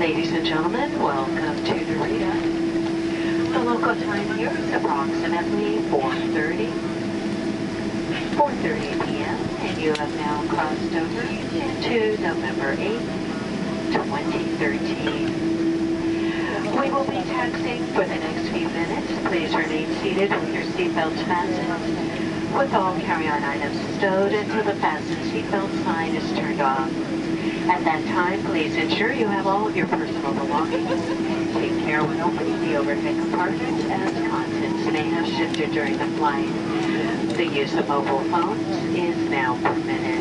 Ladies and gentlemen, welcome to Narita. The local time here is approximately 4:30 p.m. and you have now crossed over into November 8th, 2013. We will be taxiing for the next few minutes. Please remain seated with your seatbelts fastened, with all carry-on items stowed until the fasten seatbelt sign is turned off. At that time, please ensure you have all of your personal belongings. Take care when opening the overhead compartment, as contents may have shifted during the flight. The use of mobile phones is now permitted.